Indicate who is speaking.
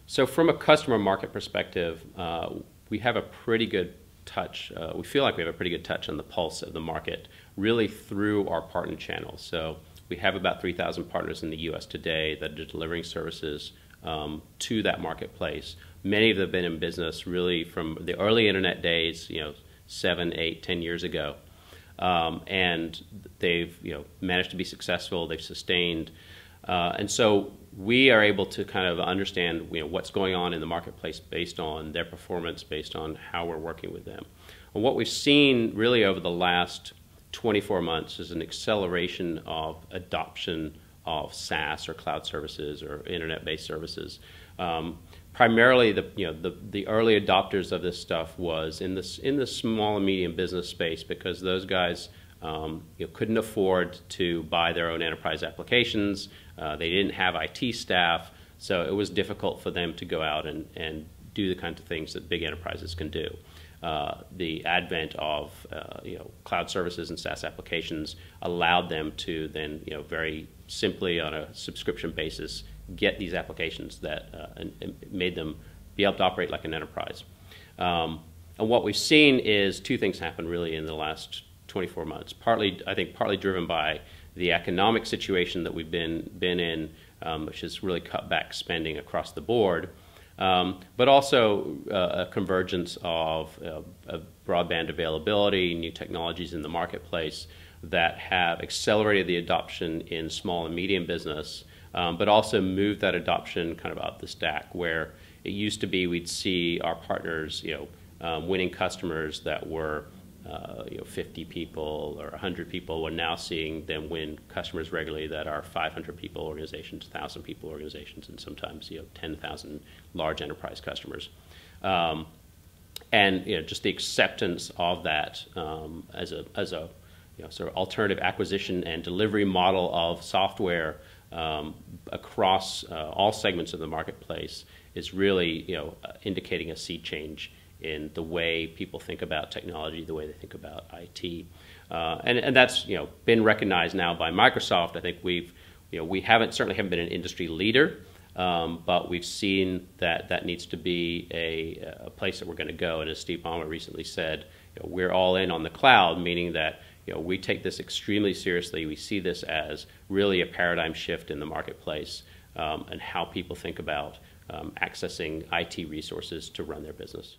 Speaker 1: So from a customer market perspective, we have a pretty good touch. We feel like we have a pretty good touch on the pulse of the market, really through our partner channels. So we have about 3,000 partners in the U.S. today that are delivering services to that marketplace. Many of them have been in business really from the early internet days, 7, 8, 10 years ago. And they've managed to be successful, they've sustained. And so we are able to kind of understand what's going on in the marketplace based on their performance, based on how we're working with them. And what we've seen really over the last 24 months is an acceleration of adoption of SaaS or cloud services or internet-based services. Primarily, the early adopters of this stuff was in the small and medium business space, because those guys couldn't afford to buy their own enterprise applications. They didn't have IT staff, so it was difficult for them to go out and do the kinds of things that big enterprises can do. The advent of cloud services and SaaS applications allowed them to then very simply on a subscription basis get these applications that and made them be able to operate like an enterprise. And what we've seen is two things happen really in the last 24 months. I think partly driven by the economic situation that we've been in, which has really cut back spending across the board. But also a convergence of broadband availability, new technologies in the marketplace that have accelerated the adoption in small and medium business, but also moved that adoption kind of up the stack, where it used to be we'd see our partners winning customers that were 50 people or 100 people. We're now seeing them win customers regularly that are 500 people organizations, 1,000 people organizations, and sometimes 10,000 large enterprise customers. And just the acceptance of that as a sort of alternative acquisition and delivery model of software across all segments of the marketplace is really indicating a sea change in the way people think about technology, the way they think about IT, and that's been recognized now by Microsoft. I think we certainly haven't been an industry leader, but we've seen that needs to be a place that we're going to go. And as Steve Ballmer recently said, we're all in on the cloud, meaning that we take this extremely seriously. We see this as really a paradigm shift in the marketplace and how people think about accessing IT resources to run their business.